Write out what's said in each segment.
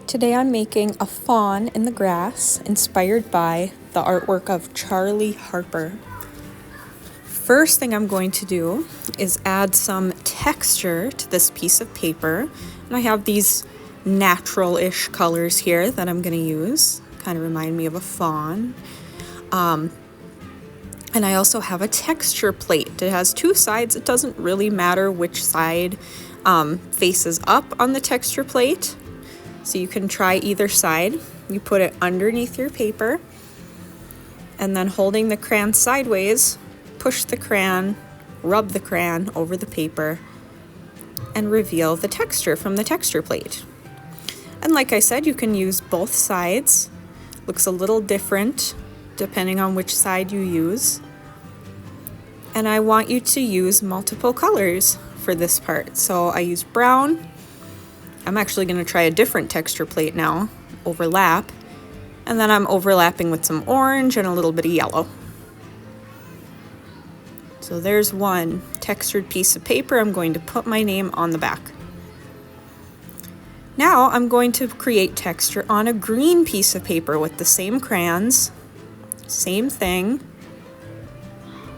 Today I'm making a fawn in the grass inspired by the artwork of Charley Harper. First thing I'm going to do is add some texture to this piece of paper. And I have these natural-ish colors here that I'm going to use. Kind of remind me of a fawn. And I also have a texture plate. It has two sides. It doesn't really matter which side faces up on the texture plate. So you can try either side. You put it underneath your paper, and then holding the crayon sideways, push the crayon, rub the crayon over the paper, and reveal the texture from the texture plate. And like I said, you can use both sides. Looks a little different depending on which side you use. And I want you to use multiple colors for this part. So I use brown. I'm actually going to try a different texture plate now, overlap, and then I'm overlapping with some orange and a little bit of yellow. So there's one textured piece of paper. I'm going to put my name on the back. Now I'm going to create texture on a green piece of paper with the same crayons, same thing.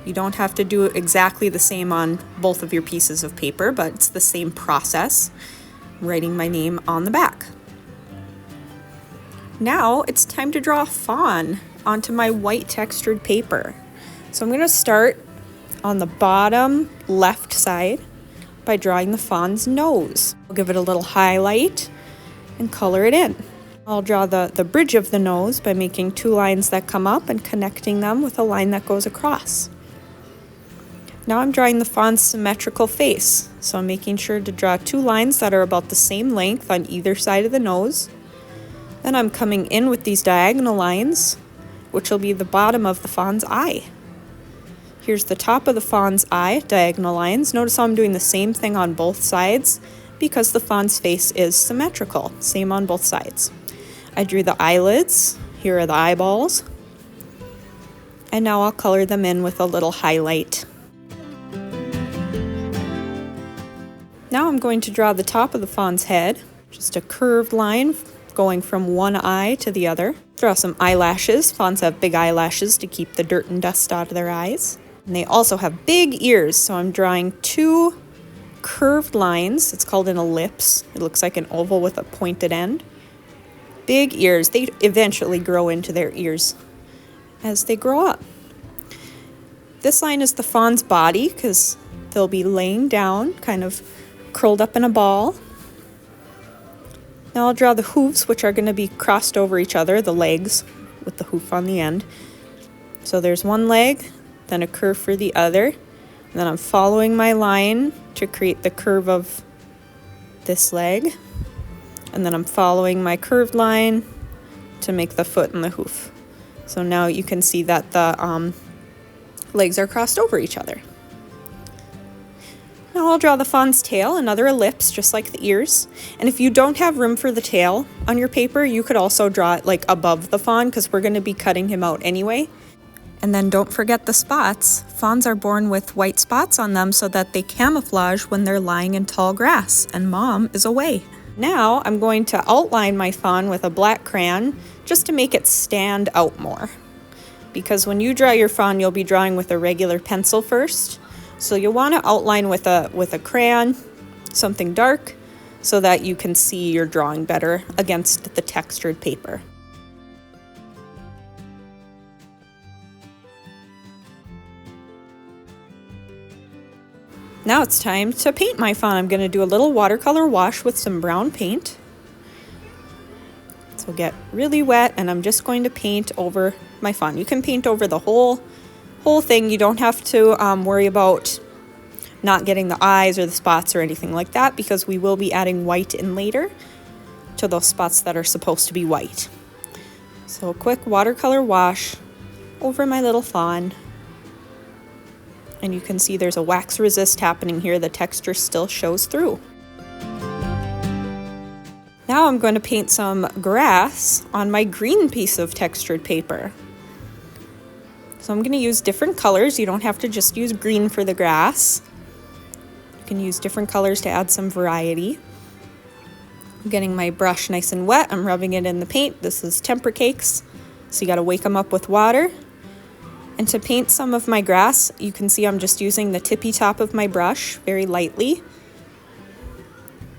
You don't have to do exactly the same on both of your pieces of paper, but it's the same process. Writing my name on the back. Now it's time to draw a fawn onto my white textured paper. So I'm going to start on the bottom left side by drawing the fawn's nose. I'll give it a little highlight and color it in. I'll draw the bridge of the nose by making two lines that come up and connecting them with a line that goes across. Now I'm drawing the fawn's symmetrical face, so I'm making sure to draw two lines that are about the same length on either side of the nose. Then I'm coming in with these diagonal lines, which will be the bottom of the fawn's eye. Here's the top of the fawn's eye, diagonal lines. Notice how I'm doing the same thing on both sides because the fawn's face is symmetrical, same on both sides. I drew the eyelids, here are the eyeballs, and now I'll color them in with a little highlight. Now I'm going to draw the top of the fawn's head, just a curved line going from one eye to the other. Draw some eyelashes. Fawns have big eyelashes to keep the dirt and dust out of their eyes. And they also have big ears, so I'm drawing two curved lines. It's called an ellipse. It looks like an oval with a pointed end. Big ears. They eventually grow into their ears as they grow up. This line is the fawn's body because they'll be laying down, kind of curled up in a ball. Now I'll draw the hooves, which are going to be crossed over each other, the legs with the hoof on the end. So there's one leg, then a curve for the other, and then I'm following my line to create the curve of this leg, and then I'm following my curved line to make the foot and the hoof. So now you can see that the legs are crossed over each other. Now I'll draw the fawn's tail, another ellipse, just like the ears. And if you don't have room for the tail on your paper, you could also draw it like above the fawn because we're going to be cutting him out anyway. And then don't forget the spots. Fawns are born with white spots on them so that they camouflage when they're lying in tall grass and mom is away. Now I'm going to outline my fawn with a black crayon just to make it stand out more. Because when you draw your fawn, you'll be drawing with a regular pencil first. So you'll want to outline with a crayon, something dark, so that you can see your drawing better against the textured paper. Now it's time to paint my fawn. I'm going to do a little watercolor wash with some brown paint. So get really wet, and I'm just going to paint over my fawn. You can paint over the whole thing. You don't have to worry about not getting the eyes or the spots or anything like that because we will be adding white in later to those spots that are supposed to be white. So a quick watercolor wash over my little fawn. And you can see there's a wax resist happening here. The texture still shows through. Now I'm going to paint some grass on my green piece of textured paper. So I'm going to use different colors. You don't have to just use green for the grass. You can use different colors to add some variety. I'm getting my brush nice and wet. I'm rubbing it in the paint. This is temper cakes, so you gotta wake them up with water. And to paint some of my grass, you can see I'm just using the tippy top of my brush very lightly.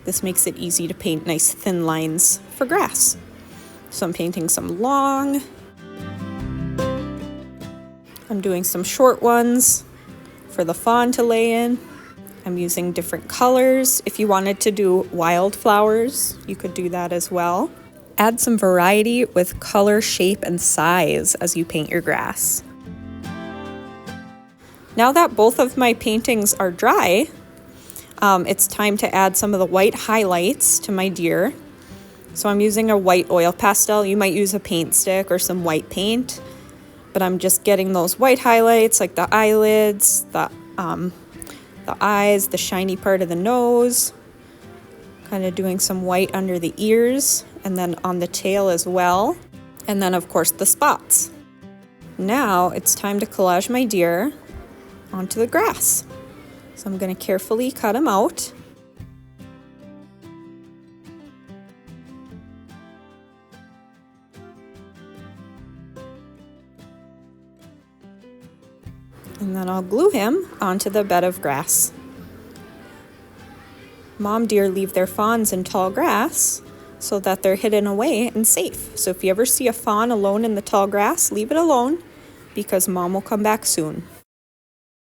This makes it easy to paint nice thin lines for grass. So I'm painting some long. I'm doing some short ones for the fawn to lay in. I'm using different colors. If you wanted to do wildflowers, you could do that as well. Add some variety with color, shape, and size as you paint your grass. Now that both of my paintings are dry, it's time to add some of the white highlights to my deer. So I'm using a white oil pastel. You might use a paint stick or some white paint, but I'm just getting those white highlights like the eyelids, the eyes, the shiny part of the nose, kind of doing some white under the ears and then on the tail as well. And then of course the spots. Now it's time to collage my deer onto the grass. So I'm going to carefully cut them out. And then I'll glue him onto the bed of grass. Mom deer leave their fawns in tall grass so that they're hidden away and safe. So if you ever see a fawn alone in the tall grass, leave it alone because Mom will come back soon.